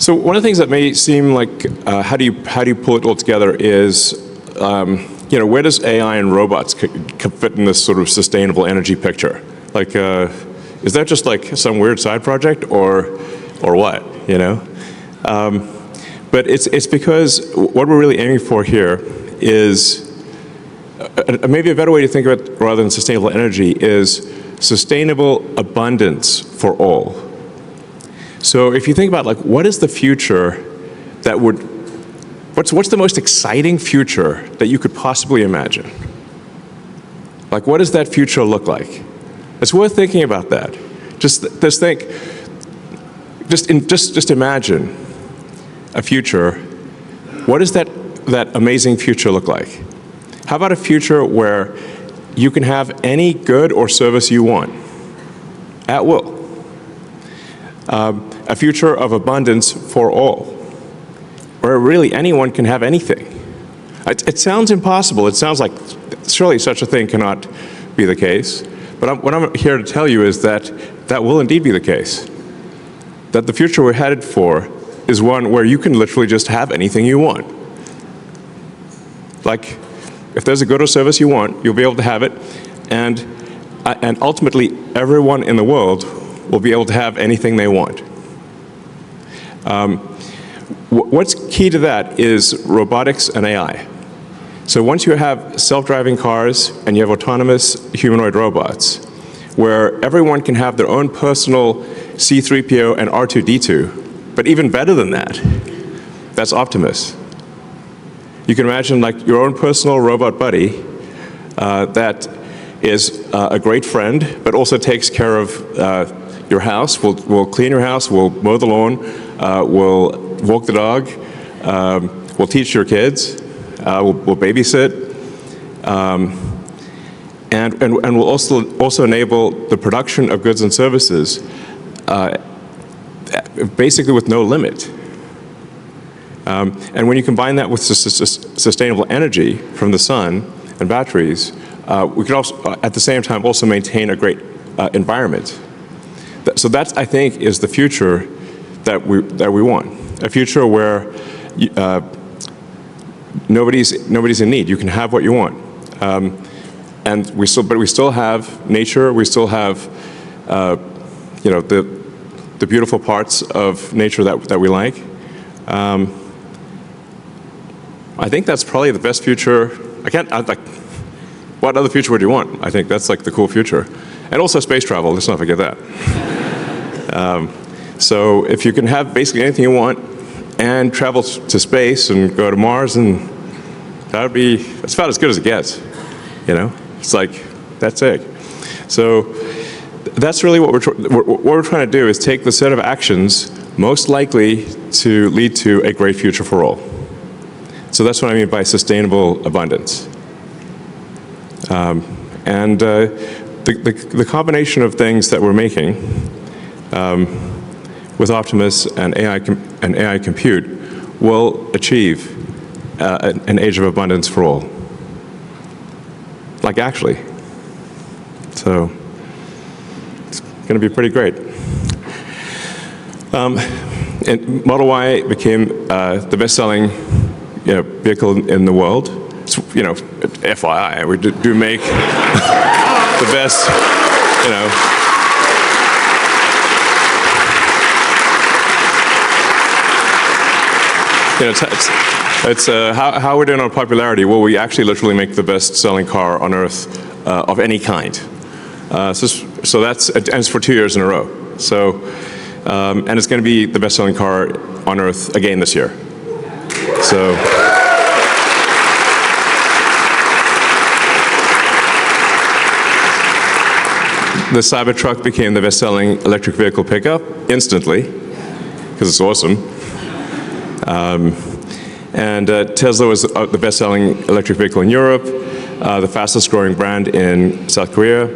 So one of the things that may seem like how do you pull it all together is where does AI and robots fit in this sort of sustainable energy picture? Like, is that just like some weird side project or what? But it's because what we're really aiming for here is maybe a better way to think of it rather than sustainable energy is sustainable abundance for all. So if you think about like what is the future that would, what's the most exciting future that you could possibly imagine? Like what does that future look like? It's worth thinking about that. Just imagine a future. What does that amazing future look like? How about a future where you can have any good or service you want at will? A future of abundance for all, where really anyone can have anything. It sounds impossible. It sounds like surely such a thing cannot be the case. But what I'm here to tell you is that that will indeed be the case. That the future we're headed for is one where you can literally just have anything you want. Like, if there's a good or service you want, you'll be able to have it, and ultimately everyone in the world will be able to have anything they want. What's key to that is robotics and AI. So once you have self-driving cars and you have autonomous humanoid robots, where everyone can have their own personal C-3PO and R2-D2, but even better than that, that's Optimus. You can imagine like your own personal robot buddy that is a great friend, but also takes care of your house. We'll clean your house, we'll mow the lawn, we'll walk the dog, we'll teach your kids, we'll babysit, and we'll also enable the production of goods and services basically with no limit. And when you combine that with sustainable energy from the sun and batteries, we can also, at the same time, also maintain a great environment. So that, I think, is the future that we want. A future where nobody's in need. You can have what you want, and we still have nature. We still have, the beautiful parts of nature that we like. I think that's probably the best future. What other future would you want? I think that's like the cool future. And also space travel, let's not forget that. So if you can have basically anything you want and travel to space and go to Mars, and that's about as good as it gets. It's like, that's it. So that's really what we're trying to do, is take the set of actions most likely to lead to a great future for all. So that's what I mean by sustainable abundance. And the combination of things that we're making with Optimus and AI compute will achieve an age of abundance for all. Like actually. So it's going to be pretty great. And Model Y became the best-selling vehicle in the world. FYI, we do make the best, it's how we're doing on popularity. Well, we actually literally make the best-selling car on Earth of any kind. So that's, and it's for 2 years in a row. So, and it's going to be the best-selling car on Earth again this year. So. The Cybertruck became the best-selling electric vehicle pickup instantly, because it's awesome. And Tesla was the best-selling electric vehicle in Europe, the fastest-growing brand in South Korea,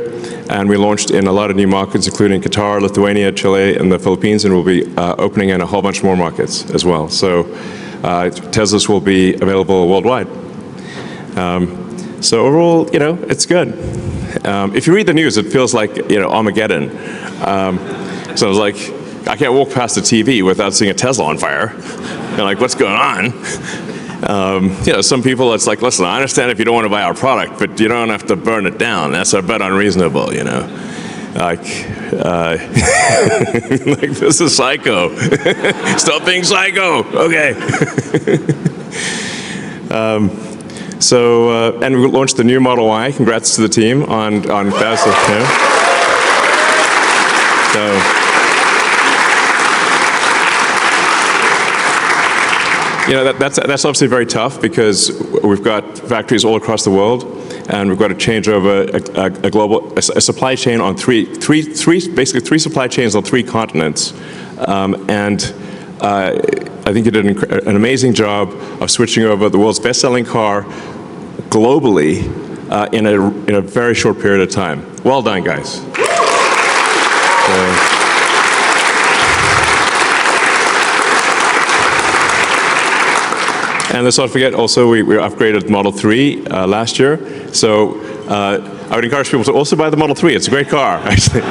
and we launched in a lot of new markets, including Qatar, Lithuania, Chile, and the Philippines, and we'll be opening in a whole bunch more markets as well. So Teslas will be available worldwide. So overall, it's good. If you read the news, it feels like Armageddon. So it's like I can't walk past the TV without seeing a Tesla on fire. You're like, what's going on? Some people, it's like, listen, I understand if you don't want to buy our product, but you don't have to burn it down. That's a bit unreasonable, Like, like this is psycho. Stop being psycho. Okay. And we launched the new Model Y. Congrats to the team on fast. That's obviously very tough because we've got factories all across the world, and we've got to change over a supply chain on basically three supply chains on 3 continents. I think you did an amazing job of switching over the world's best-selling car globally in a very short period of time. Well done, guys. And let's not forget, also, we upgraded Model 3 last year. So I would encourage people to also buy the Model 3. It's a great car, actually.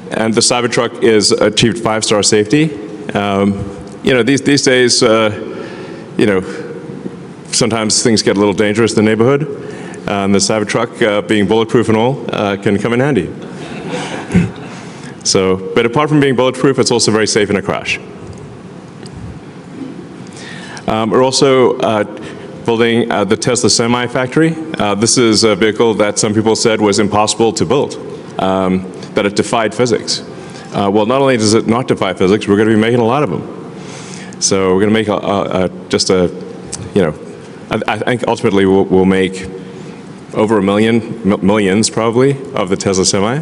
And the Cybertruck is achieved 5-star safety. These days, sometimes things get a little dangerous in the neighborhood. The Cybertruck, being bulletproof and all, can come in handy. But apart from being bulletproof, it's also very safe in a crash. We're also building the Tesla Semi factory. This is a vehicle that some people said was impossible to build, that it defied physics. Well, not only does it not defy physics, we're going to be making a lot of them. So we're going to make I think ultimately we'll make over millions probably of the Tesla Semi.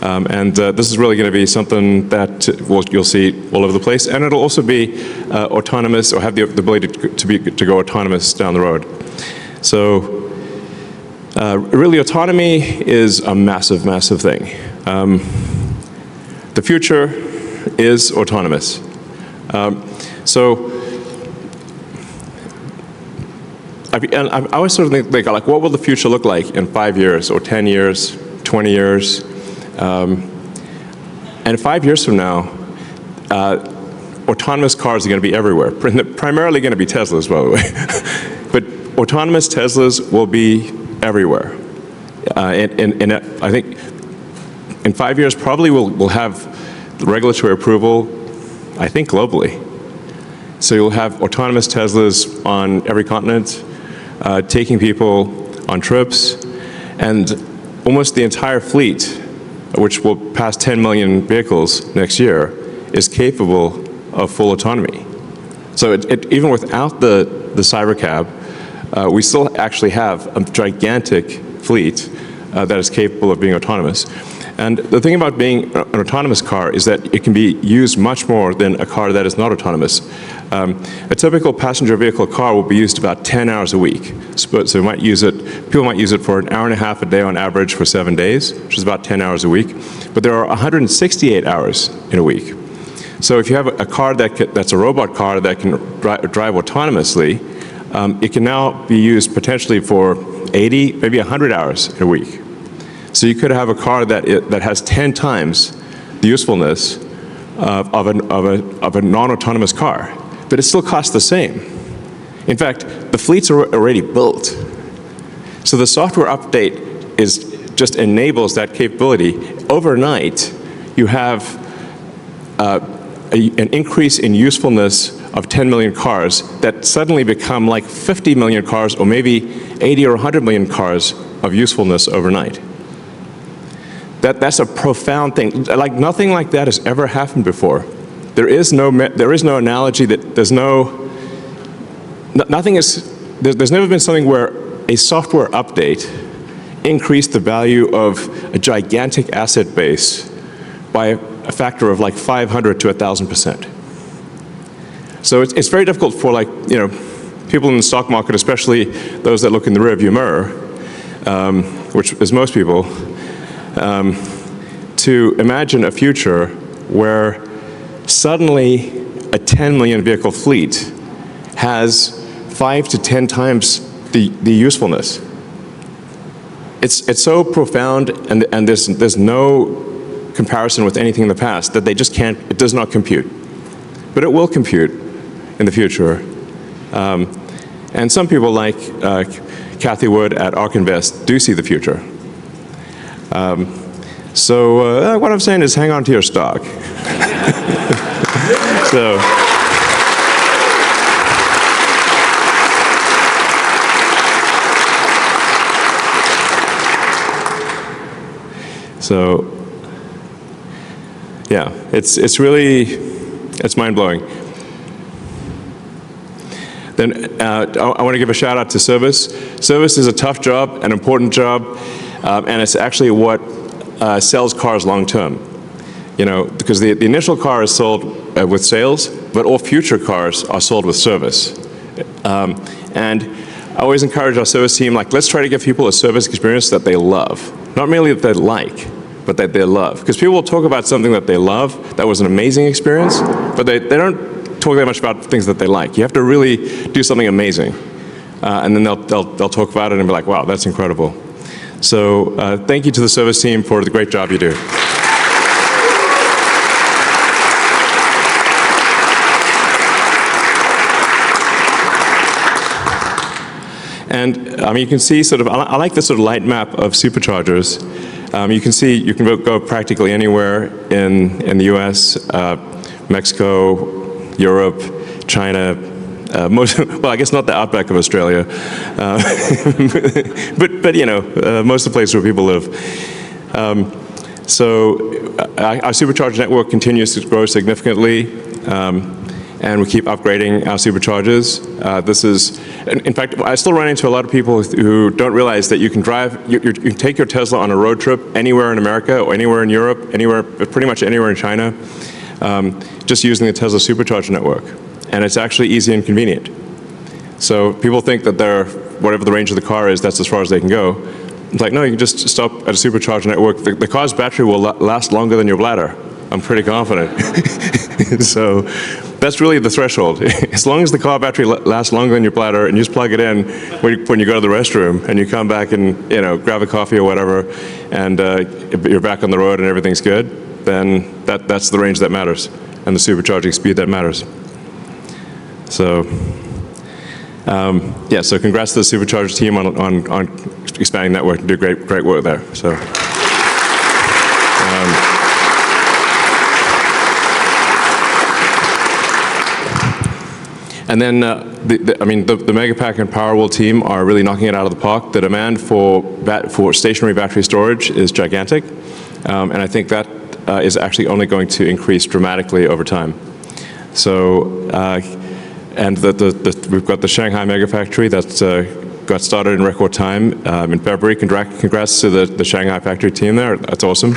This is really going to be something that you'll see all over the place, and it'll also be autonomous, or have the ability to go autonomous down the road. So really, autonomy is a massive, massive thing. The future is autonomous. I always sort of think, like, what will the future look like in 5 years, or 10 years, 20 years? And 5 years from now, autonomous cars are going to be everywhere. Primarily going to be Teslas, by the way. But autonomous Teslas will be everywhere. I think in 5 years, probably we'll have the regulatory approval, I think, globally. So you'll have autonomous Teslas on every continent, taking people on trips, and almost the entire fleet, which will pass 10 million vehicles next year, is capable of full autonomy. So even without the Cybercab, we still actually have a gigantic fleet that is capable of being autonomous. And the thing about being an autonomous car is that it can be used much more than a car that is not autonomous. A typical passenger vehicle car will be used about 10 hours a week. So people might use it for an hour and a half a day on average for 7 days, which is about 10 hours a week. But there are 168 hours in a week. So if you have a car that's a robot car that can drive autonomously, it can now be used potentially for 80, maybe 100 hours in a week. So you could have a car that has 10 times the usefulness of a non-autonomous car, but it still costs the same. In fact, the fleets are already built. So the software update just enables that capability. Overnight, you have an increase in usefulness of 10 million cars that suddenly become like 50 million cars, or maybe 80 or 100 million cars of usefulness overnight. That's a profound thing. Like, nothing like that has ever happened before. There is no analogy that there's never been something where a software update increased the value of a gigantic asset base by a factor of like 500 to 1,000%. So it's very difficult for, like, people in the stock market, especially those that look in the rearview mirror, which is most people, to imagine a future where suddenly a 10 million vehicle fleet has 5 to 10 times the usefulness. it's so profound, and there's no comparison with anything in the past that they just can't. It does not compute, but it will compute in the future. And some people like Kathy Wood at ARK Invest do see the future. So what I'm saying is hang on to your stock. So yeah, it's really mind-blowing. Then I want to give a shout out to service. Service is a tough job, an important job, and it's actually what sells cars long term. You know, because the initial car is sold with sales, but all future cars are sold with service. And I always encourage our service team, like, let's try to give people a service experience that they love. Not merely that they like, but that they love. Because people will talk about something that they love, that was an amazing experience, but they don't talk that much about things that they like. You have to really do something amazing. And then they'll talk about it and be like, wow, that's incredible. So thank you to the service team for the great job you do. And you can see sort of, I like this sort of light map of superchargers. You can see you can go practically anywhere in the US, Mexico, Europe, China, well, I guess not the outback of Australia, but you know, most of the places where people live. So our supercharger network continues to grow significantly. And we keep upgrading our superchargers. This is, in fact, I still run into a lot of people who don't realize that you can drive, you can take your Tesla on a road trip anywhere in America or anywhere in Europe, anywhere, pretty much anywhere in China, just using the Tesla supercharger network. And it's actually easy and convenient. So people think that whatever the range of the car is, that's as far as they can go. It's like, no, you can just stop at a supercharger network. The car's battery will last longer than your bladder. I'm pretty confident. So that's really the threshold. As long as the car battery lasts longer than your bladder, and you just plug it in when you go to the restroom, and you come back and grab a coffee or whatever, and you're back on the road and everything's good, then that's the range that matters, and the supercharging speed that matters. So yeah, so congrats to the supercharger team on expanding network and do great work there. So. And then, the Megapack and Powerwall team are really knocking it out of the park. The demand for stationary battery storage is gigantic, and I think that is actually only going to increase dramatically over time. So, and we've got the Shanghai Megafactory that's got started in record time in February. Congrats to the Shanghai factory team there. That's awesome.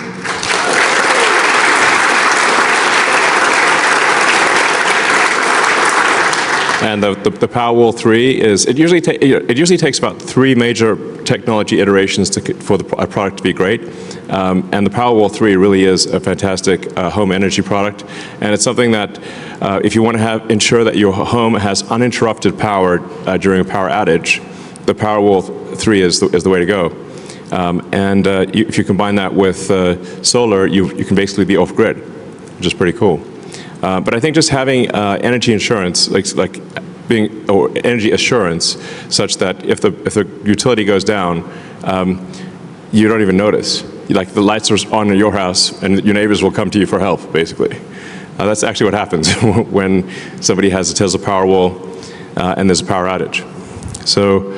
And the Powerwall 3 is, it usually takes about 3 major technology iterations for a product to be great. And the Powerwall 3 really is a fantastic home energy product. And it's something that if you want to ensure that your home has uninterrupted power during a power outage, the Powerwall 3 is the way to go. And if you combine that with solar, you can basically be off-grid, which is pretty cool. But I think just having energy insurance, or energy assurance, such that if the utility goes down, you don't even notice. Like the lights are on in your house, and your neighbors will come to you for help, basically. That's actually what happens when somebody has a Tesla Powerwall and there's a power outage. So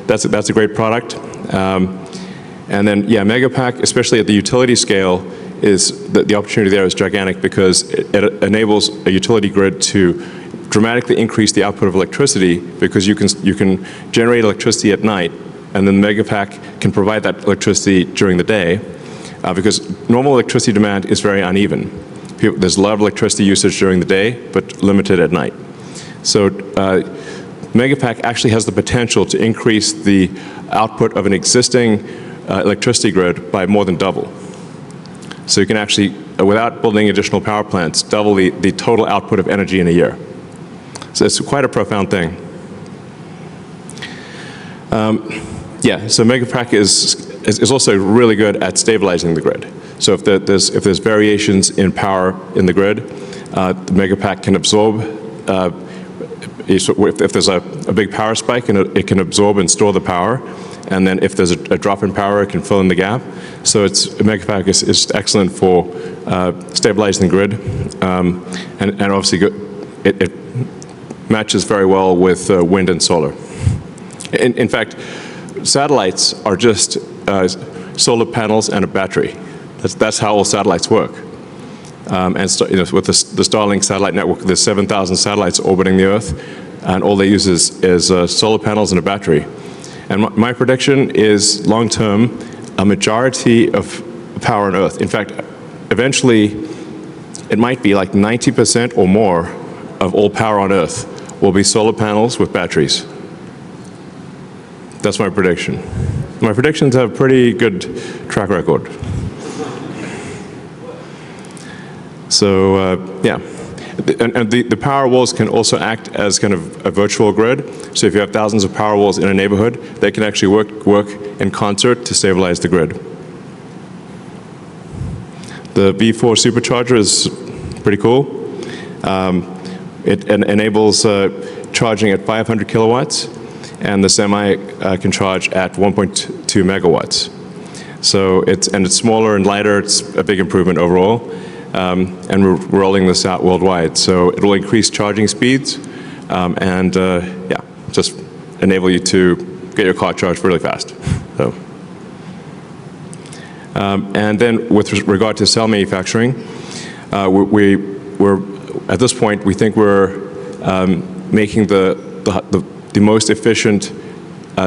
that's a great product. And then, yeah, Megapack, especially at the utility scale, is the opportunity there is gigantic because it enables a utility grid to dramatically increase the output of electricity because you can generate electricity at night, and then the Megapack can provide that electricity during the day because normal electricity demand is very uneven. There's a lot of electricity usage during the day, but limited at night. So Megapack actually has the potential to increase the output of an existing electricity grid by more than double. So you can actually, without building additional power plants, double the total output of energy in a year. So it's quite a profound thing. Yeah, so Megapack is is also really good at stabilizing the grid. So if there's variations in power in the grid, the Megapack can absorb. If there's a big power spike, and it can absorb and store the power, and then if there's a drop in power, it can fill in the gap. So Megapack is excellent for stabilizing the grid, and obviously it matches very well with wind and solar. In fact, satellites are just solar panels and a battery. That's how all satellites work. And with the Starlink satellite network, there's 7,000 satellites orbiting the Earth, and all they use is solar panels and a battery. And my prediction is, long-term, a majority of power on Earth. In fact, eventually, it might be like 90% or more of all power on Earth will be solar panels with batteries. That's my prediction. My predictions have a pretty good track record. So, yeah. And the power walls can also act as kind of a virtual grid. So if you have thousands of power walls in a neighborhood, they can actually work in concert to stabilize the grid. The V4 supercharger is pretty cool. It enables charging at 500 kilowatts, and the Semi can charge at 1.2 megawatts. So it's smaller and lighter. It's a big improvement overall. And we're rolling this out worldwide. So it will increase charging speeds and yeah, just enable you to get your car charged really fast. So, and then with regard to cell manufacturing, we're at this point, we think we're making the most efficient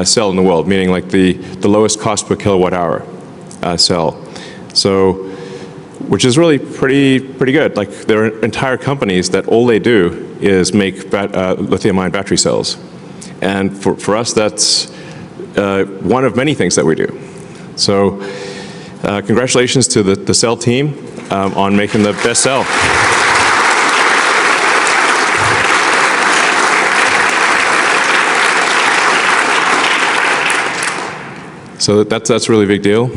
cell in the world, meaning like the lowest cost per kilowatt hour cell. So, which is really pretty good. Like, there are entire companies that all they do is make lithium-ion battery cells. And for us, that's one of many things that we do. So congratulations to the cell team on making the best cell. So that's a really big deal.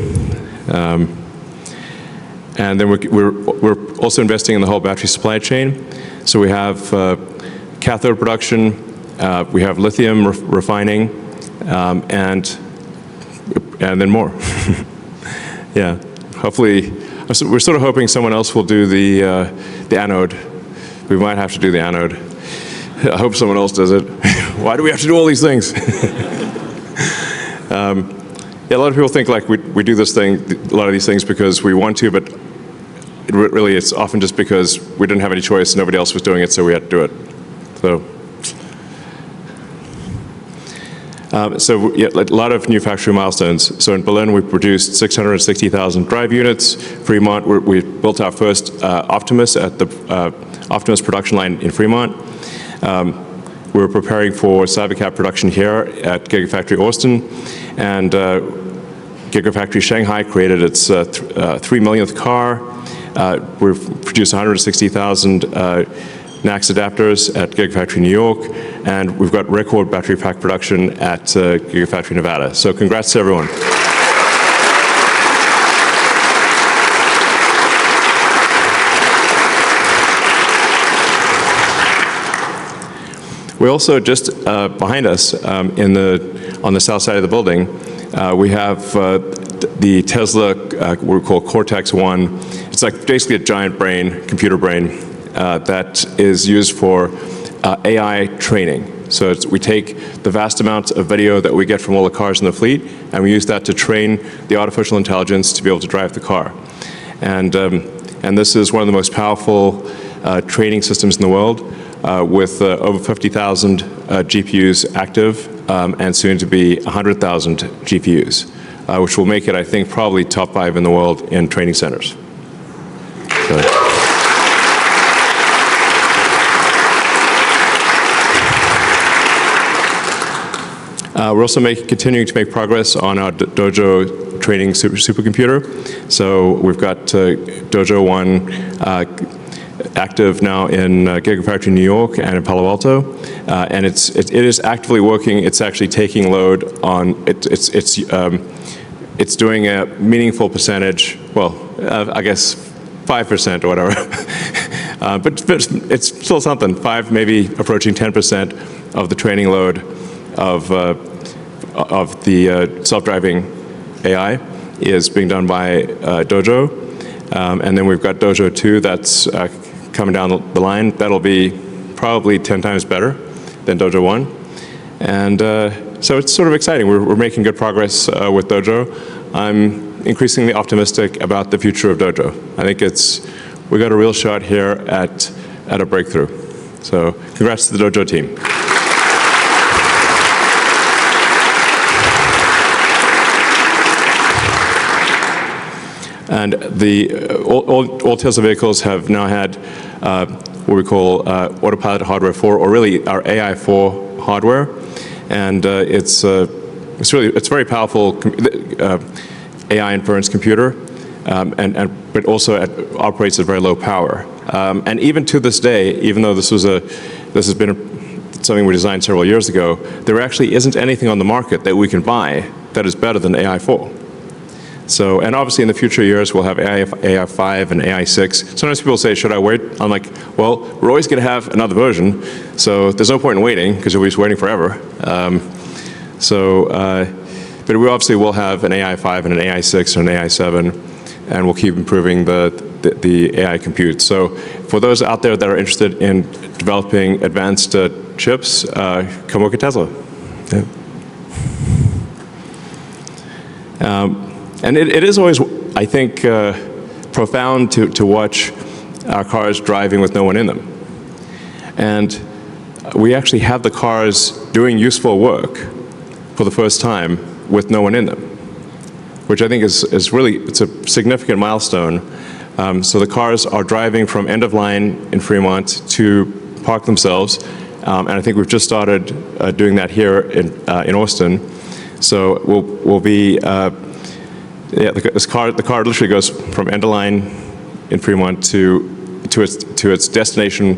And then we're also investing in the whole battery supply chain. So we have cathode production, we have lithium refining, and then more. Yeah, hopefully, we're sort of hoping someone else will do the anode. We might have to do the anode. I hope someone else does it. Why do we have to do all these things? Yeah, a lot of people think like we do this thing, a lot of these things because we want to, but really it's often just because we didn't have any choice, nobody else was doing it, so we had to do it. So yeah, a lot of new factory milestones. So in Berlin, we produced 660,000 drive units. Fremont, we built our first Optimus at the Optimus production line in Fremont. We're preparing for Cybercab production here at Gigafactory Austin, and Gigafactory Shanghai created its 3 millionth car. We've produced 160,000 NACS adapters at Gigafactory New York, and we've got record battery pack production at Gigafactory Nevada. So congrats to everyone. We also, just behind us, on the south side of the building, we have the Tesla, we call Cortex-1. It's like basically a giant brain, computer brain, that is used for AI training. So we take the vast amounts of video that we get from all the cars in the fleet, and we use that to train the artificial intelligence to be able to drive the car. And this is one of the most powerful training systems in the world, with over 50,000 GPUs active, and soon to be 100,000 GPUs, which will make it, I think, probably top 5 in the world in training centers. So. We're also continuing to make progress on our Dojo training supercomputer. So we've got Dojo 1 active now in Gigafactory New York and in Palo Alto, and it is actively working. It's actually taking load on it's doing a meaningful percentage, well, I guess 5% or whatever. But it's still something, 5, maybe approaching 10% of the training load of the self-driving AI is being done by Dojo. And then we've got Dojo 2 that's coming down the line. That'll be probably 10 times better than Dojo 1. And so it's sort of exciting. We're making good progress with Dojo. I'm increasingly optimistic about the future of Dojo. I think we got a real shot here at a breakthrough. So congrats to the Dojo team. And all Tesla vehicles have now had what we call Autopilot Hardware 4, or really our AI 4 hardware, and it's very powerful AI inference computer, but also operates at very low power. And even to this day, even though this has been something we designed several years ago, there actually isn't anything on the market that we can buy that is better than AI 4. So, and obviously in the future years, we'll have AI 5 and AI 6. Sometimes people say, should I wait? I'm like, well, we're always going to have another version, so there's no point in waiting, because you'll be just waiting forever. But we obviously will have an AI 5 and an AI 6 and an AI 7, and we'll keep improving the AI compute. So for those out there that are interested in developing advanced chips, come work at Tesla. Yeah. And it is always, I think, profound to watch our cars driving with no one in them. And we actually have the cars doing useful work for the first time with no one in them, which I think is really, it's a significant milestone. So the cars are driving from end of line in Fremont to park themselves. And I think we've just started doing that here in Austin. So we'll be, the car literally goes from end of line in Fremont to its destination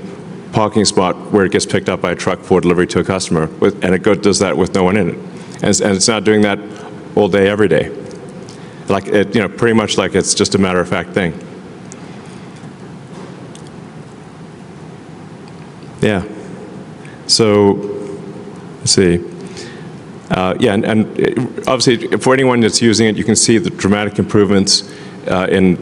parking spot, where it gets picked up by a truck for delivery to a customer, and it does that with no one in it. And it's not doing that all day, every day. Like pretty much like it's just a matter of fact thing. Yeah. So let's see. And obviously, for anyone that's using it, you can see the dramatic improvements in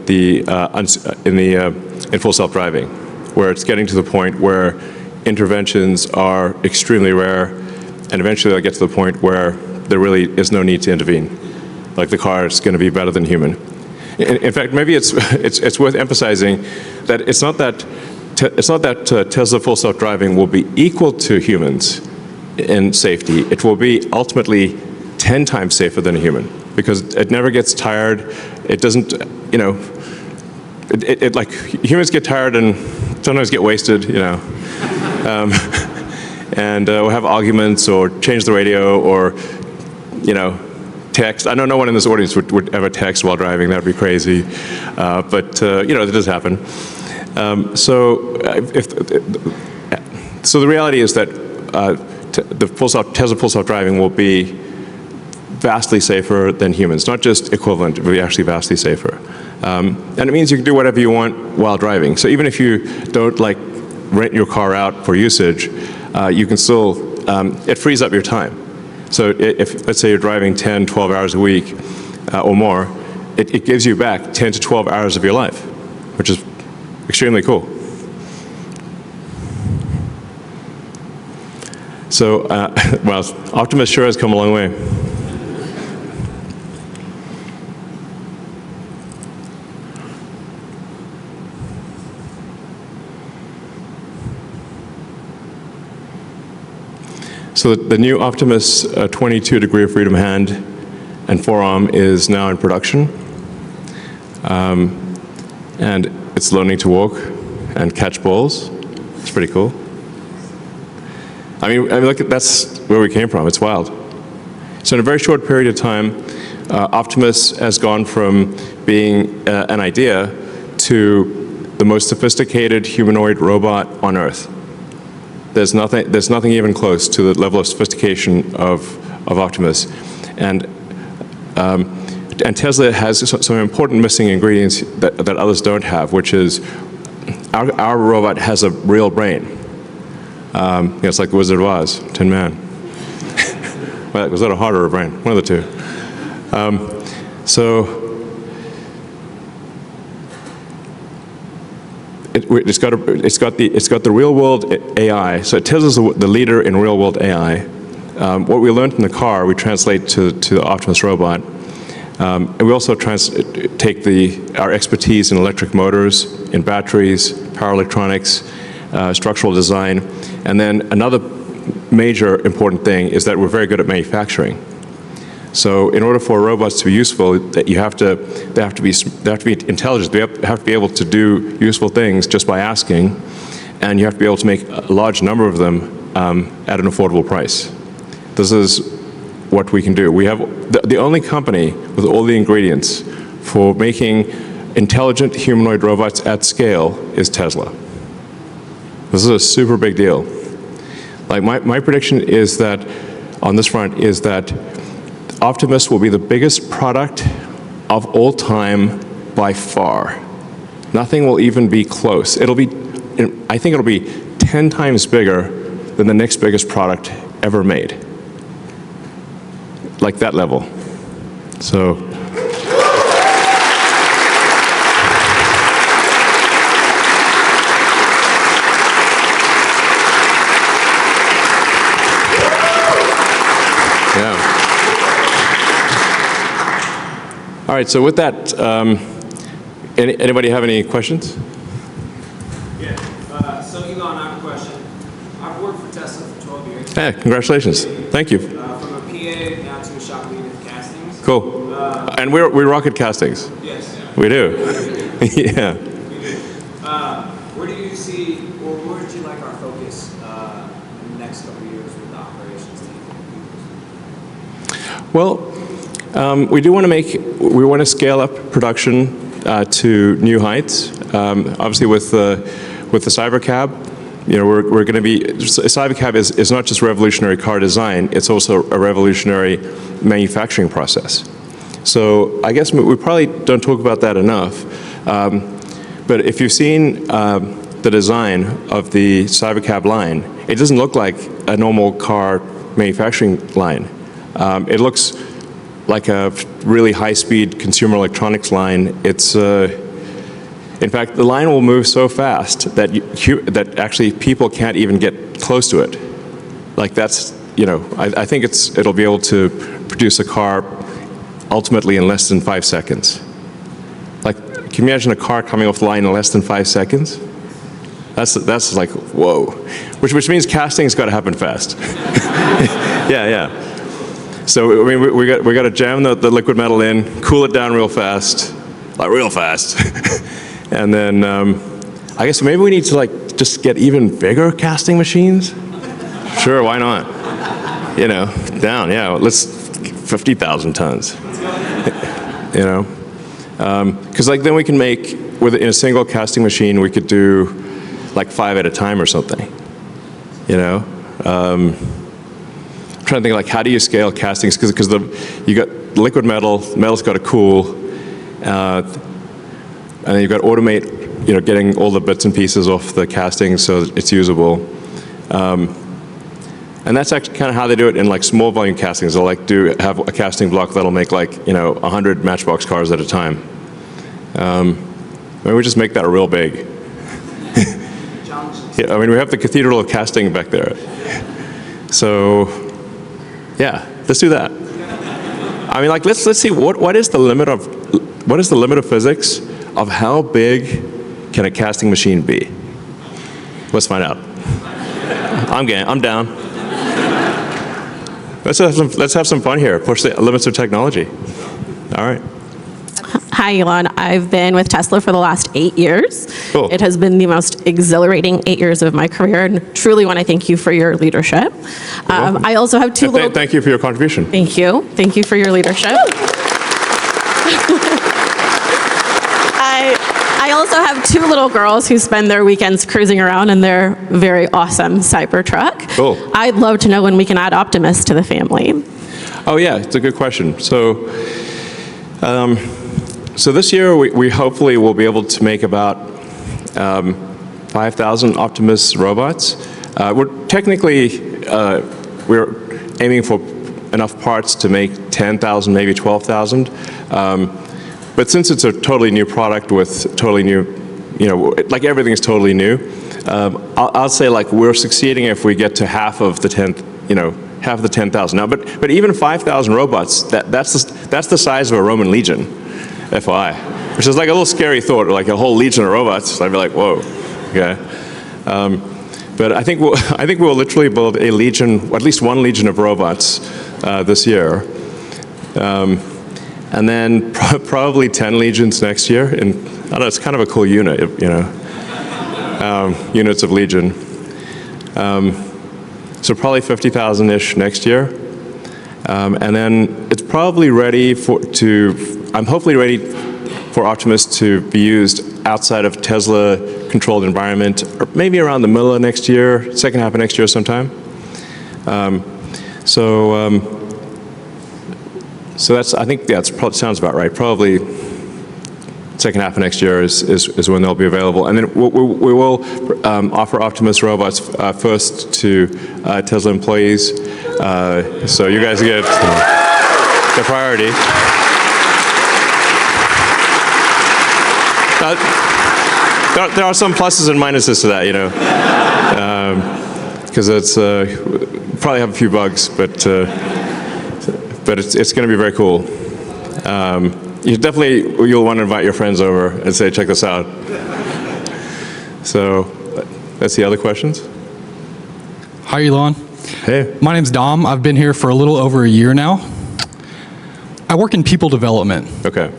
full self-driving, where it's getting to the point where interventions are extremely rare, and eventually they'll get to the point where there really is no need to intervene. Like the car is going to be better than human. In fact, maybe it's worth emphasizing that it's not that Tesla full self-driving will be equal to humans in safety. It will be ultimately 10 times safer than a human, because it never gets tired. It doesn't, like humans get tired and sometimes get wasted, and we'll have arguments or change the radio or, text. I know no one in this audience would ever text while driving. That would be crazy. But it does happen. So the reality is that the Tesla full self-driving will be vastly safer than humans. Not just equivalent, it will be actually vastly safer. And it means you can do whatever you want while driving. So even if you don't rent your car out for usage, you can still, it frees up your time. So if, let's say you're driving 10, 12 hours a week or more, it gives you back 10 to 12 hours of your life, which is extremely cool. So, well, Optimus sure has come a long way. So the new Optimus 22 degree of freedom hand and forearm is now in production. And it's learning to walk and catch balls. It's pretty cool. I mean, look, that's where we came from. It's wild. So in a very short period of time, Optimus has gone from being an idea to the most sophisticated humanoid robot on Earth. There's nothing even close to the level of sophistication of Optimus. And and Tesla has some important missing ingredients that others don't have, which is our robot has a real brain. It's like the Wizard of Oz, Tin Man. Well, was that a heart or a brain? One of the two. It's got the real world AI. So Tesla's the leader in real world AI. What we learned in the car, we translate to the Optimus robot. And we also take our expertise in electric motors, in batteries, power electronics, structural design. And then another major important thing is that we're very good at manufacturing. So in order for robots to be useful, they have to be intelligent. They have to be able to do useful things just by asking, and you have to be able to make a large number of them at an affordable price. This is what we can do. We have the only company with all the ingredients for making intelligent humanoid robots at scale is Tesla. This is a super big deal. Like my prediction is that on this front is that Optimus will be the biggest product of all time by far. Nothing will even be close. I think it'll be 10 times bigger than the next biggest product ever made. Like that level. So. Yeah. All right, so with that, anybody have any questions? Yeah, so Elon, I have a question. I've worked for Tesla for 12 years. Hey, congratulations. Thank you. From a PA now to a shop lead at castings. Cool. And we rock at castings. Yes. We do. Yeah. We do. Where do you see, or where would you like our focus in the next couple of years with the operations team? Well, we want to scale up production to new heights. Obviously, with the Cybercab, we're going to be. Cybercab is not just revolutionary car design; it's also a revolutionary manufacturing process. So I guess we probably don't talk about that enough. But if you've seen the design of the Cybercab line, it doesn't look like a normal car manufacturing line. It looks like a really high-speed consumer electronics line. It's, in fact, the line will move so fast that that actually people can't even get close to it. Like that's, I think it'll be able to produce a car ultimately in less than 5 seconds. Like, can you imagine a car coming off the line in less than 5 seconds? That's like, whoa. Which means casting's got to happen fast. Yeah. So I mean, we got to jam the liquid metal in, cool it down real fast, and then I guess maybe we need to just get even bigger casting machines. Sure, why not? Down. Yeah, let's 50,000 tons. Because then we can make in a single casting machine we could do 5 at a time or something. I'm trying to think how do you scale castings because you got liquid metal's got to cool, and then you've got to automate, getting all the bits and pieces off the casting so it's usable. And that's actually kind of how they do it in small volume castings. They'll have a casting block that'll make 100 Matchbox cars at a time. Maybe we just make that real big. Yeah, I mean we have the Cathedral of Casting back there. So. Yeah, let's do that. I mean, let's see what is the limit of physics of how big can a casting machine be? Let's find out. I'm down. Let's have some fun here. Push the limits of technology. All right. Hi, Elon. I've been with Tesla for the last 8 years. Cool. It has been the most exhilarating 8 years of my career, and truly want to thank you for your leadership. I also have two little... Thank you for your contribution. Thank you. Thank you for your leadership. I also have 2 little girls who spend their weekends cruising around in their very awesome Cybertruck. Cool. I'd love to know when we can add Optimus to the family. Oh yeah, it's a good question. So So this year, we hopefully will be able to make about 5,000 Optimus robots. We're aiming for enough parts to make 10,000, maybe 12,000. But since it's a totally new product with totally new, like everything is totally new, I'll say like we're succeeding if we get to half of the 10,000. Now, but even 5,000 robots, that's the size of a Roman legion, FYI, which is like a little scary thought, like a whole legion of robots. I'd be like, whoa, okay. But I think we'll literally build a legion, at least one legion of robots this year, and then probably 10 legions next year. And I don't know, it's kind of a cool unit, units of legion. So probably 50,000-ish next year, and then it's probably ready I'm hopefully ready for Optimus to be used outside of Tesla-controlled environment, or maybe around the middle of next year, second half of next year sometime. So I think that sounds about right. Probably second half of next year is when they'll be available. And then we will offer Optimus robots first to Tesla employees. So you guys get the priority. There are some pluses and minuses to that, because it's probably have a few bugs, but it's going to be very cool. You'll want to invite your friends over and say, check this out. So that's the other questions. Hi, Elon. Hey. My name's Dom. I've been here for a little over a year now. I work in people development. Okay.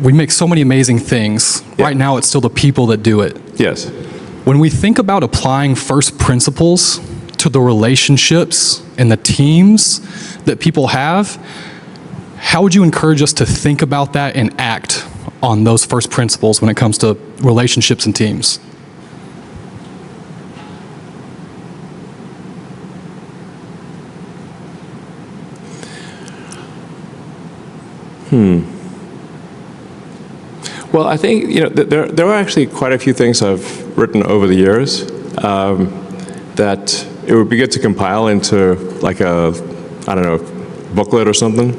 We make so many amazing things. Yeah. Right now, it's still the people that do it. Yes. When we think about applying first principles to the relationships and the teams that people have, how would you encourage us to think about that and act on those first principles when it comes to relationships and teams? Well, I think there are actually quite a few things I've written over the years that it would be good to compile into like a, I don't know, booklet or something.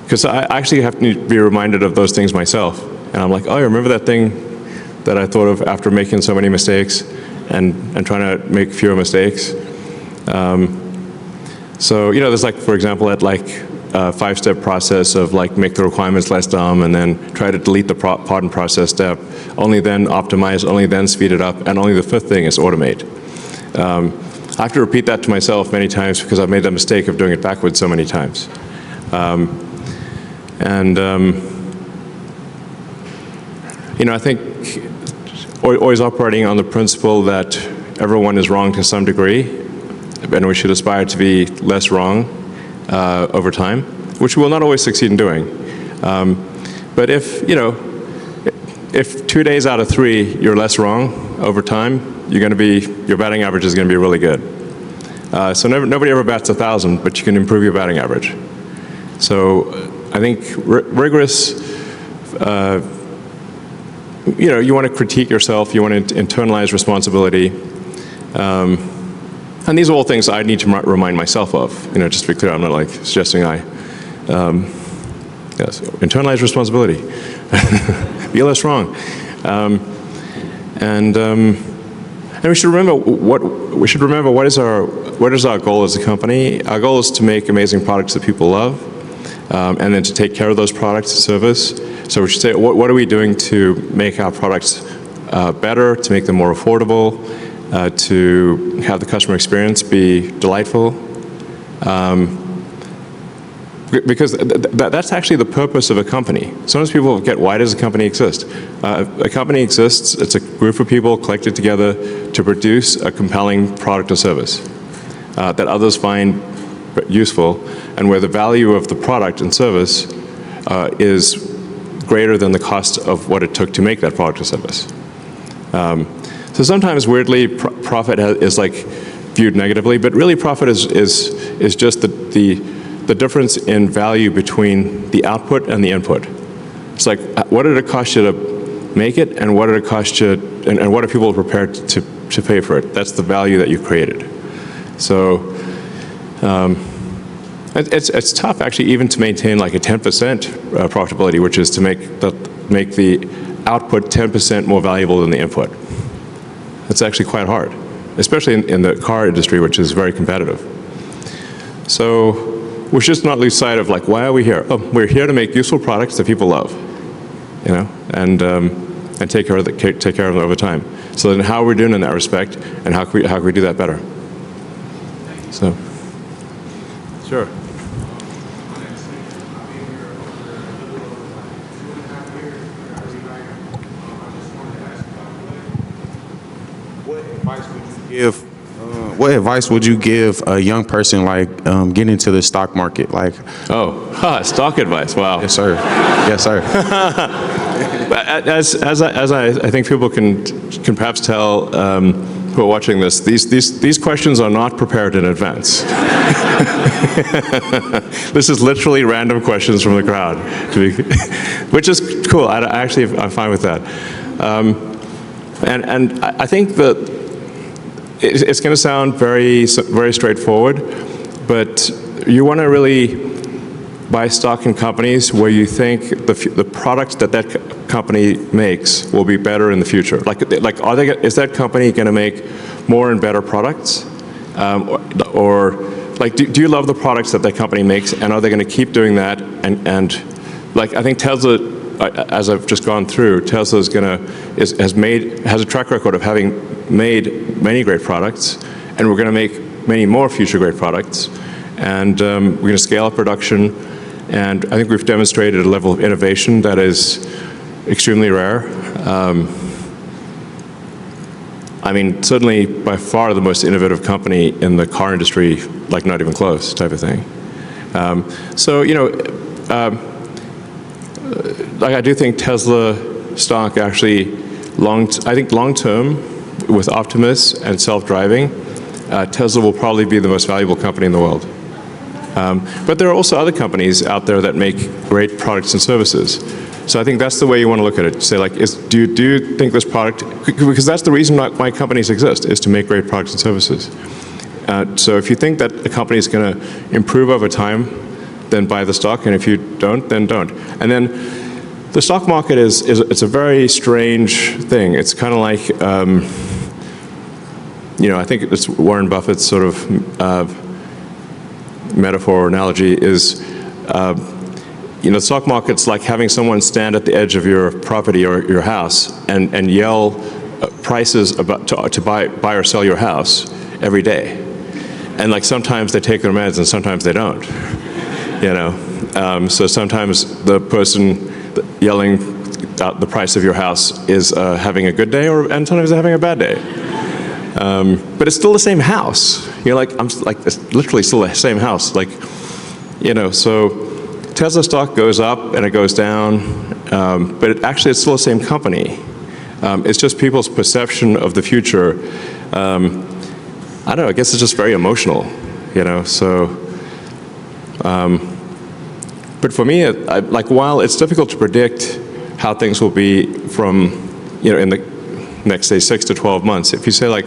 Because I actually have to be reminded of those things myself. And I'm like, oh, I remember that thing that I thought of after making so many mistakes and trying to make fewer mistakes. So, there's like, for example, at like a 5-step process of like make the requirements less dumb and then try to delete the part and process step, only then optimize, only then speed it up, and only the 5th thing is automate. I have to repeat that to myself many times because I've made the mistake of doing it backwards so many times. I think always operating on the principle that everyone is wrong to some degree, and we should aspire to be less wrong over time, which we will not always succeed in doing. But if 2 days out of 3 you're less wrong over time, your batting average is going to be really good. So nobody ever bats 1,000, but you can improve your batting average. So I think rigorous, you want to critique yourself, you want to internalize responsibility. And these are all things I need to remind myself of. Just to be clear, I'm not like suggesting internalize responsibility. Be less wrong. And we should remember what is our goal as a company. Our goal is to make amazing products that people love, and then to take care of those products and service. So we should say, what are we doing to make our products better, to make them more affordable, to have the customer experience be delightful? Because that's actually the purpose of a company. Sometimes people forget, why does a company exist? A company exists, it's a group of people collected together to produce a compelling product or service that others find useful, and where the value of the product and service is greater than the cost of what it took to make that product or service. So sometimes, weirdly, profit is like viewed negatively, but really profit is just the the difference in value between the output and the input. It's like, what did it cost you to make it, and what did it cost you, and what are people prepared to pay for it? That's the value that you created. So it's tough actually even to maintain like a 10% profitability, which is to make the output 10% more valuable than the input. That's actually quite hard, especially in the car industry, which is very competitive. So we should just not lose sight of like, why are we here? Oh, we're here to make useful products that people love, you know, and take care of them over time. So then how are we doing in that respect, and how can we do that better? So, sure. What advice would you give a young person like getting into the stock market? Like, Stock advice. Wow. yes, sir. Yes, sir. As I think people can perhaps tell who are watching this, these questions are not prepared in advance. This is literally random questions from the crowd, which is cool. I'm fine with that. And I think that it's going to sound very straightforward, but you want to really buy stock in companies where you think the products that company makes will be better in the future. Is that company going to make more and better products, or like do you love the products that company makes, and are they going to keep doing that? And like I think Tesla, as I've just gone through, Tesla has a track record of having made many great products, and we're going to make many more future great products, and we're going to scale up production, and I think we've demonstrated a level of innovation that is extremely rare. I mean, certainly by far the most innovative company in the car industry, like not even close type of thing. So, you know, like I do think Tesla stock actually, long term, with Optimus and self-driving, Tesla will probably be the most valuable company in the world. But there are also other companies out there that make great products and services. So I think that's the way you want to look at it. Say like, do you think this product, because that's the reason why companies exist, is to make great products and services. So if you think that a company is going to improve over time, then buy the stock, and if you don't, then don't. And then the stock market it's a very strange thing. It's kind of like, you know, I think it's Warren Buffett's sort of metaphor or analogy is, you know, the stock market's like having someone stand at the edge of your property or your house and yell prices to buy or sell your house every day. And like sometimes they take their meds and sometimes they don't. You know, so sometimes the person yelling out the price of your house is having a good day, and sometimes they're having a bad day. But it's still the same house. You're like, it's literally still the same house. Like, you know, so Tesla stock goes up and it goes down, but it's still the same company. It's just people's perception of the future. I don't know. I guess it's just very emotional. You know, so. But for me, like while it's difficult to predict how things will be from, you know, in the next, say, 6 to 12 months, if you say like,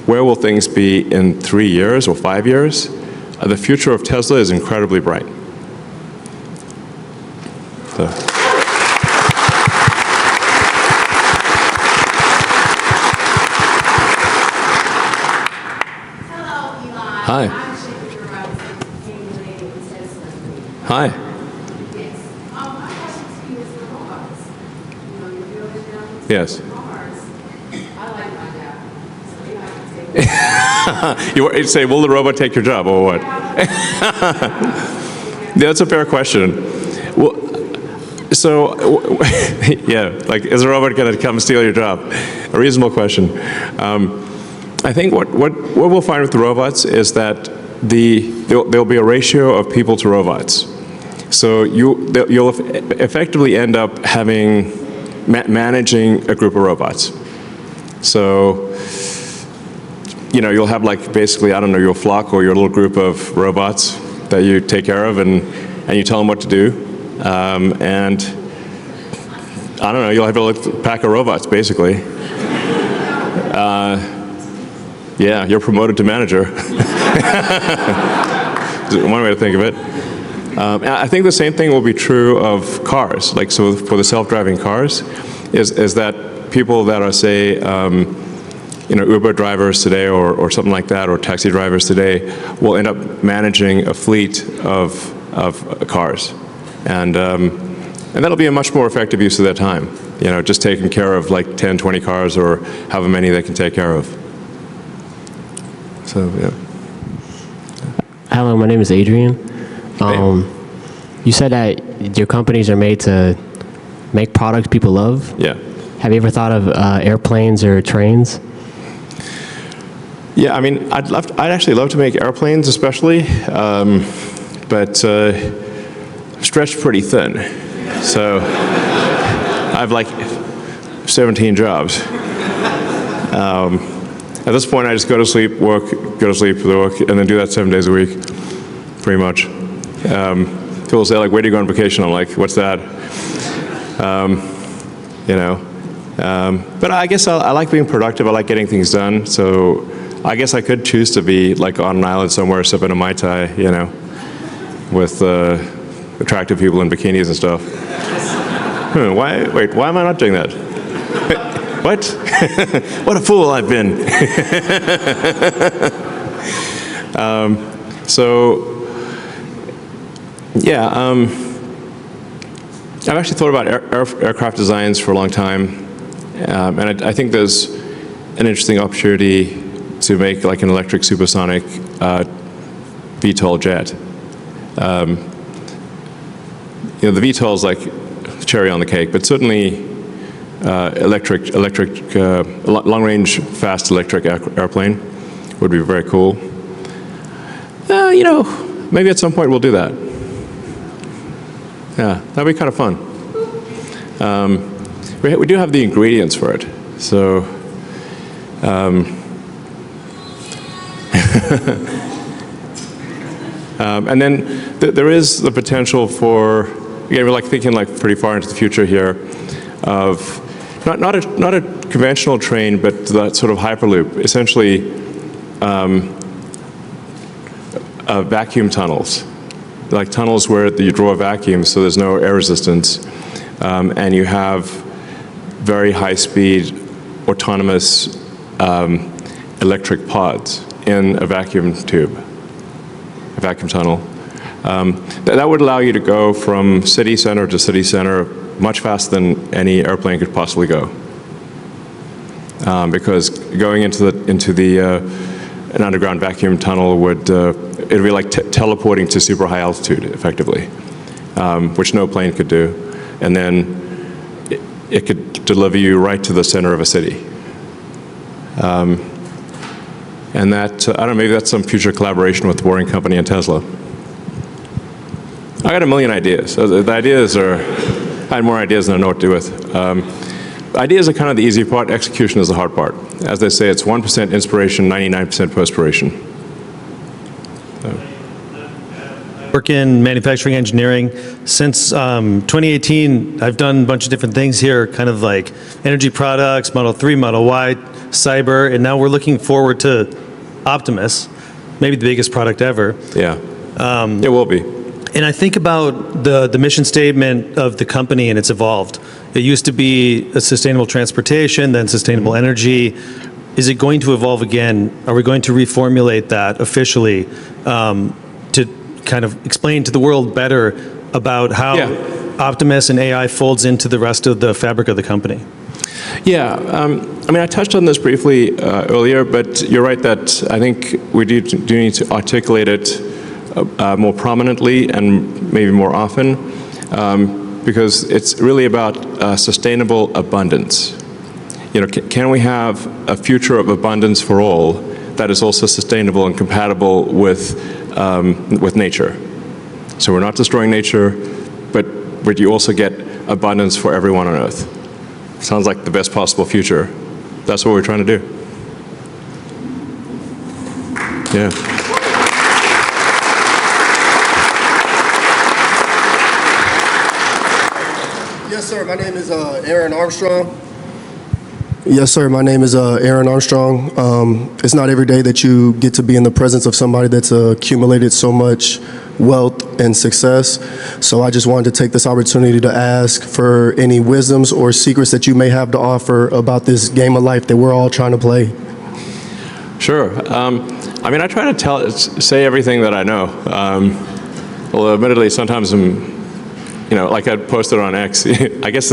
where will things be in 3 years or 5 years, the future of Tesla is incredibly bright. So. Hello, Eli. Hi. I'm Hi. Yes. My question to you is the robots. You know, you're building them Yes. cars. I like my job. So maybe I can take You say, will the robot take your job or what? That's a fair question. Well, so, yeah, like, is a robot going to come steal your job? A reasonable question. I think what we'll find with the robots is that there'll be a ratio of people to robots. So you'll effectively end up managing a group of robots. So, you know, you'll have like basically, I don't know, your flock or your little group of robots, that you take care of, and you tell them what to do. And I don't know, you'll have a pack of robots, basically. Yeah, you're promoted to manager. One way to think of it. I think the same thing will be true of cars. Like, so for the self-driving cars, is that people that are, say, Uber drivers today or something like that, or taxi drivers today, will end up managing a fleet of cars. And that'll be a much more effective use of their time. Just taking care of like 10, 20 cars or however many they can take care of. So, yeah. Hello, my name is Adrian. You said that your companies are made to make products people love. Yeah. Have you ever thought of airplanes or trains? Yeah, I mean, I'd actually love to make airplanes, especially, but I'm stretched pretty thin. So I have like 17 jobs. At this point, I just go to sleep, work, go to sleep, work, and then do that 7 days a week, pretty much. People say, like, where do you go on vacation? I'm like, what's that? But I guess I like being productive. I like getting things done. So I guess I could choose to be like on an island somewhere, sipping a Mai Tai, with attractive people in bikinis and stuff. Why am I not doing that? What? What a fool I've been. I've actually thought about aircraft designs for a long time, and I think there's an interesting opportunity to make like an electric supersonic VTOL jet. The VTOL is like cherry on the cake, but certainly long-range, fast electric airplane would be very cool. Maybe at some point we'll do that. Yeah, that'd be kind of fun. We do have the ingredients for it, so. And then there is the potential for, again, we're like thinking like pretty far into the future here, of not a conventional train, but that sort of hyperloop, essentially vacuum tunnels, like tunnels where you draw a vacuum, so there's no air resistance, and you have very high-speed, autonomous electric pods in a vacuum tube, a vacuum tunnel. That would allow you to go from city center to city center much faster than any airplane could possibly go. Because going into an underground vacuum tunnel would it'd be like teleporting to super high altitude, effectively, which no plane could do, and then it could deliver you right to the center of a city. And that, I don't know, maybe that's some future collaboration with the Boring Company and Tesla. I got a million ideas. The ideas are, I had more ideas than I know what to do with. Ideas are kind of the easy part. Execution is the hard part. As they say, it's 1% inspiration, 99% perspiration. Work in manufacturing engineering. Since 2018, I've done a bunch of different things here, kind of like energy products, Model 3, Model Y, cyber, and now we're looking forward to Optimus, maybe the biggest product ever. Yeah, it will be. And I think about the mission statement of the company, and it's evolved. It used to be a sustainable transportation, then sustainable energy. Is it going to evolve again? Are we going to reformulate that officially to kind of explain to the world better about how Optimus and AI folds into the rest of the fabric of the company? Yeah, I mean, I touched on this briefly earlier, but you're right that I think we do need to articulate it more prominently and maybe more often, because it's really about sustainable abundance. Can we have a future of abundance for all that is also sustainable and compatible with nature? So we're not destroying nature, but you also get abundance for everyone on Earth. Sounds like the best possible future. That's what we're trying to do. Yeah. Yes, sir. My name is Aaron Armstrong. Yes, sir. My name is Aaron Armstrong. It's not every day that you get to be in the presence of somebody that's accumulated so much wealth and success. So I just wanted to take this opportunity to ask for any wisdoms or secrets that you may have to offer about this game of life that we're all trying to play. Sure. I mean, I try to say everything that I know. Although, admittedly, sometimes like I posted on X. I guess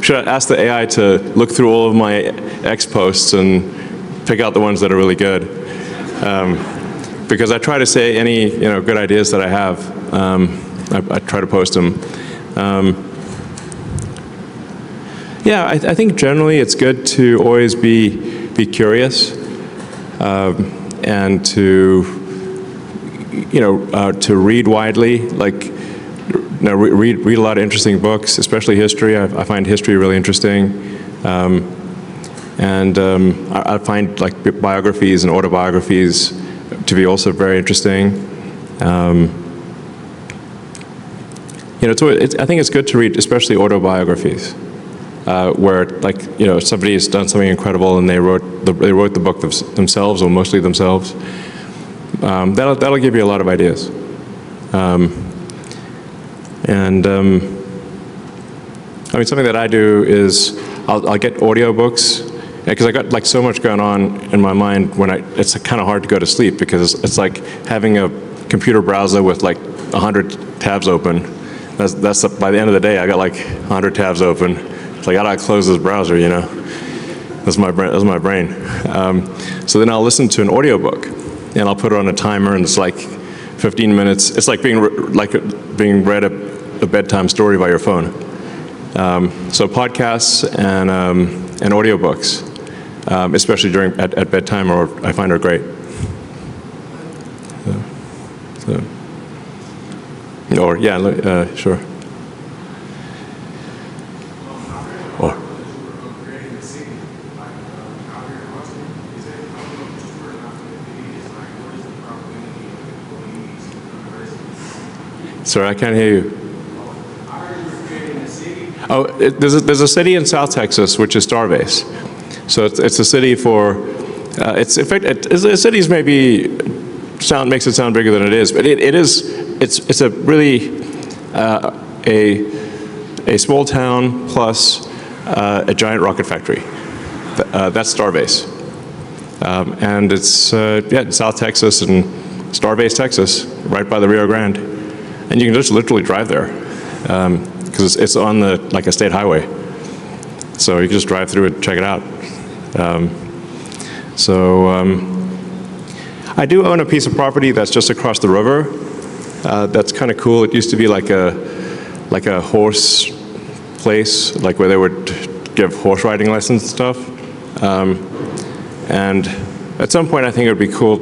should I ask the AI to look through all of my X posts and pick out the ones that are really good? Because I try to say any good ideas that I have. I try to post them. Yeah, I think generally it's good to always be curious and to read widely, like. Read a lot of interesting books, especially history. I find history really interesting, and I find like biographies and autobiographies to be also very interesting. I think it's good to read, especially autobiographies, where somebody has done something incredible and they wrote the book themselves or mostly themselves. That'll give you a lot of ideas. And I mean, something that I do is I'll get audiobooks, because I got like so much going on in my mind it's kind of hard to go to sleep, because it's like having a computer browser with like 100 tabs open. That's by the end of the day I got like 100 tabs open. It's like I gotta close this browser, That's my brain. So then I'll listen to an audiobook, and I'll put it on a timer, and it's like 15 minutes. It's like being read a bedtime story by your phone. So podcasts and audiobooks, especially at bedtime, I find are great. Sure. Sorry, I can't hear you. Oh, there's a city in South Texas which is Starbase. So it's a city for. The city's maybe makes it sound bigger than it is, but it is. It's a really a small town plus a giant rocket factory. That's Starbase, and it's in South Texas and Starbase, Texas, right by the Rio Grande. And you can just literally drive there, because it's on like a state highway. So you can just drive through it, check it out. I do own a piece of property that's just across the river. That's kind of cool. It used to be like a horse place, like where they would give horse riding lessons and stuff. And at some point, I think it would be cool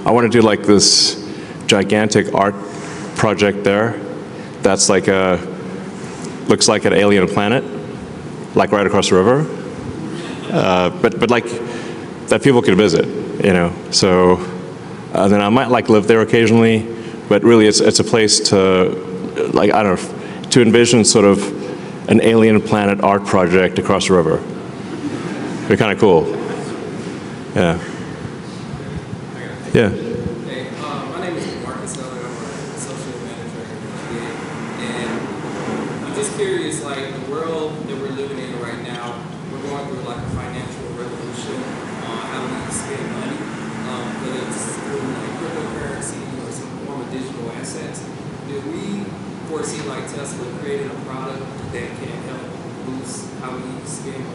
I want to do like this gigantic art project there that's like looks like an alien planet, like right across the river, but like that people could visit, so then I might like live there occasionally, but really it's a place to to envision sort of an alien planet art project across the river. It'd be kind of cool. Yeah. My name is Marcus Seller. I'm a associate manager at PA. And I'm just curious, like the world that we're living in right now, we're going through like a financial revolution on how we spend money, whether it's through like cryptocurrency or some form of digital assets. Do we foresee like Tesla creating a product that can help boost how we spend money?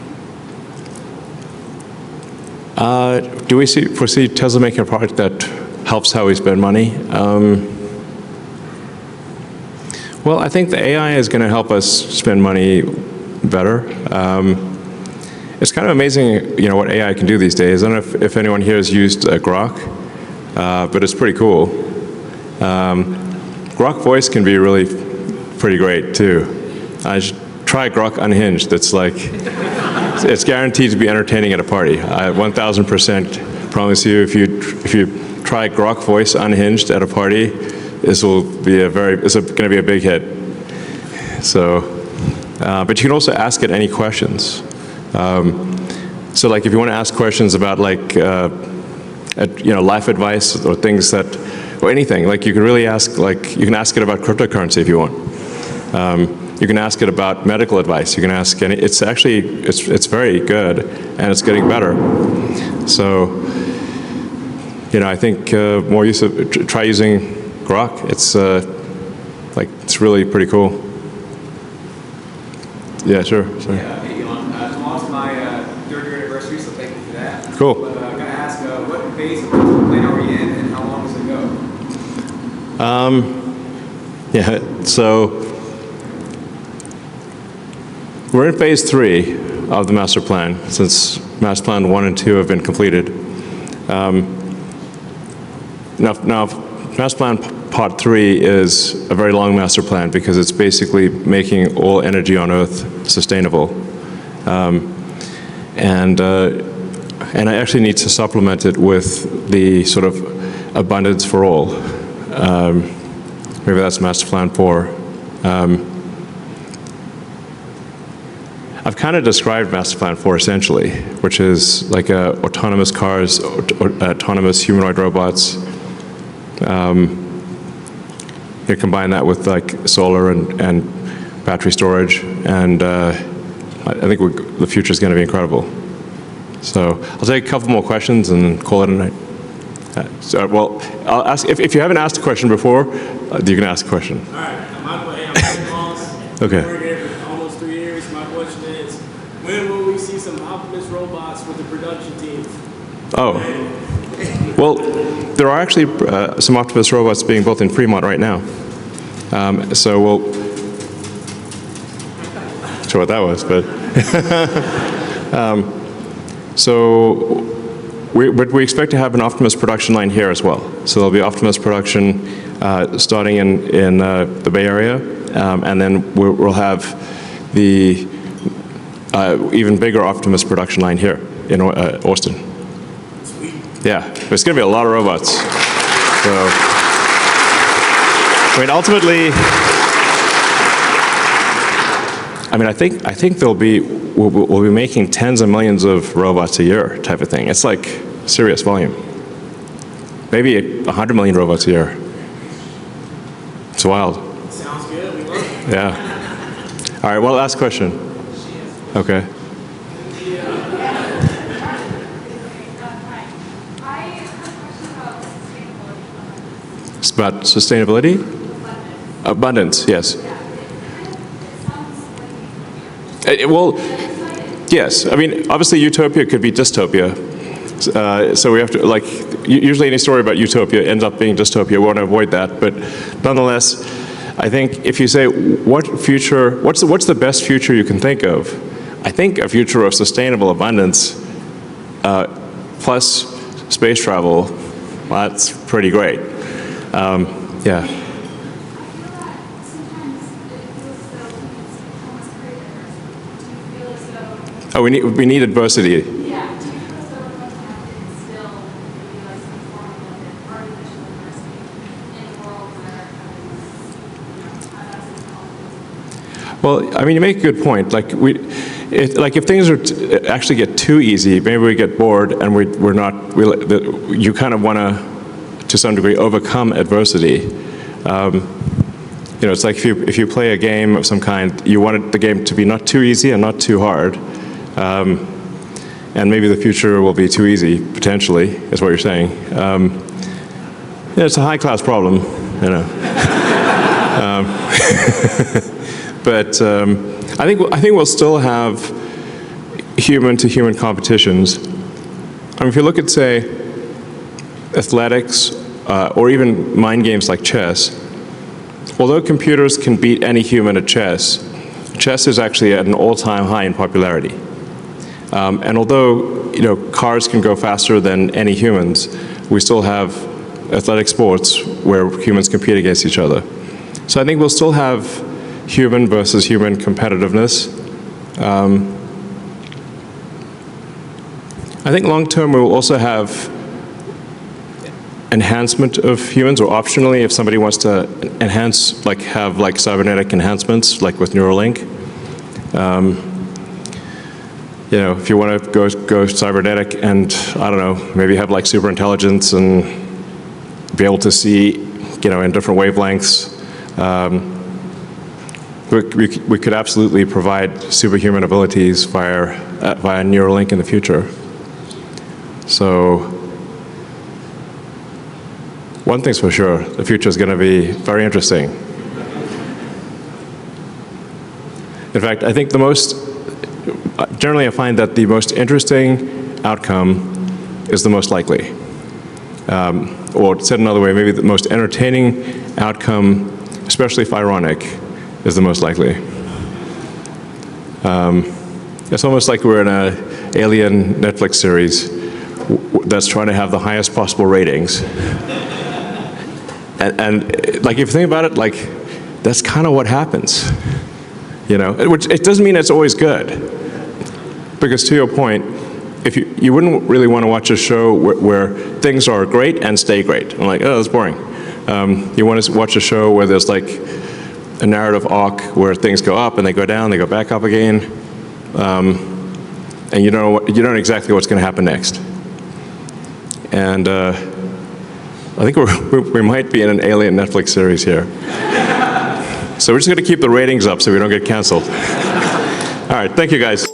Do we foresee Tesla making a product that helps how we spend money? Well, I think the AI is going to help us spend money better. It's kind of amazing, what AI can do these days. I don't know if anyone here has used Grok, but it's pretty cool. Grok Voice can be really pretty great too. I should try Grok Unhinged. It's like. It's guaranteed to be entertaining at a party. I 1,000% promise you, if you try Grok Voice Unhinged at a party, it's going to be a big hit. So, But you can also ask it any questions. So like if you want to ask questions about like, life advice or things that, or anything, like you can really ask, like you can ask it about cryptocurrency if you want. You can ask it about medical advice. You can ask any, it's actually, it's very good and it's getting better. So, I think more use of, try using Grok. It's it's really pretty cool. Yeah, sure. Sorry. Hey, Elon. Tomorrow's my third year anniversary, so thank you for that. Cool. But I'm going to ask, what phase of the plan are we in, and how long does it go? So we're in phase 3 of the master plan, since master plan 1 and 2 have been completed. Now, master plan part 3 is a very long master plan because it's basically making all energy on Earth sustainable. And I actually need to supplement it with the sort of abundance for all. Maybe that's master plan 4. I've kind of described master plan 4 essentially, which is like autonomous cars, autonomous humanoid robots. You combine that with like solar and battery storage, and I think the future is going to be incredible. So I'll take a couple more questions and call it a night. Well, I'll ask if you haven't asked a question before, you can ask a question. All right, I'm Moss. Okay. I've been here for almost 3 years. My question is, when will we see some Optimus robots with the production teams? Oh. Well, there are actually some Optimus robots being built in Fremont right now. So we'll, not sure what that was, but but we expect to have an Optimus production line here as well. So there'll be Optimus production starting in the Bay Area, and then we'll have the even bigger Optimus production line here in Austin. Yeah, there's going to be a lot of robots. So, ultimately, I think we'll be making tens of millions of robots a year type of thing. It's like serious volume. Maybe 100 million robots a year. It's wild. Sounds good. We love it. Yeah. All right. Well, last question. Okay. It's about sustainability? Abundance, yes. Well, yes. Obviously, utopia could be dystopia. So we have to, like, usually any story about utopia ends up being dystopia. We want to avoid that. But nonetheless, I think if you say, what's the best future you can think of? I think a future of sustainable abundance plus space travel, well, that's pretty great. Yeah. Oh, we need adversity. Yeah. Do you feel as though we're going to have to instill maybe like some form of artificial diversity in a world where Well, you make a good point. Like if things actually get too easy, maybe we get bored and you kind of want to some degree, overcome adversity. It's like if you play a game of some kind, you want the game to be not too easy and not too hard. And maybe the future will be too easy, potentially, is what you're saying. It's a high-class problem, But I think we'll still have human-to-human competitions. If you look at, say, athletics or even mind games like chess, although computers can beat any human at chess, chess is actually at an all-time high in popularity. And although cars can go faster than any humans, we still have athletic sports where humans compete against each other. So I think we'll still have human versus human competitiveness. I think long-term we will also have enhancement of humans, or optionally, if somebody wants to enhance, have cybernetic enhancements, like with Neuralink. You know, if you want to go cybernetic and, I don't know, maybe have like super intelligence and be able to see, you know, in different wavelengths, we could absolutely provide superhuman abilities via Neuralink in the future. So one thing's for sure, the future is going to be very interesting. In fact, I think generally I find that the most interesting outcome is the most likely. Or said another way, maybe the most entertaining outcome, especially if ironic, is the most likely. It's almost like we're in an alien Netflix series that's trying to have the highest possible ratings. And like, if you think about it, like, that's kind of what happens. You know, which it doesn't mean it's always good. Because to your point, if you wouldn't really want to watch a show where things are great and stay great. I'm like, oh, that's boring. You want to watch a show where there's like a narrative arc where things go up and they go down, they go back up again, and you don't know exactly what's going to happen next. And I think we might be in an alien Netflix series here. So we're just going to keep the ratings up so we don't get canceled. All right, thank you guys.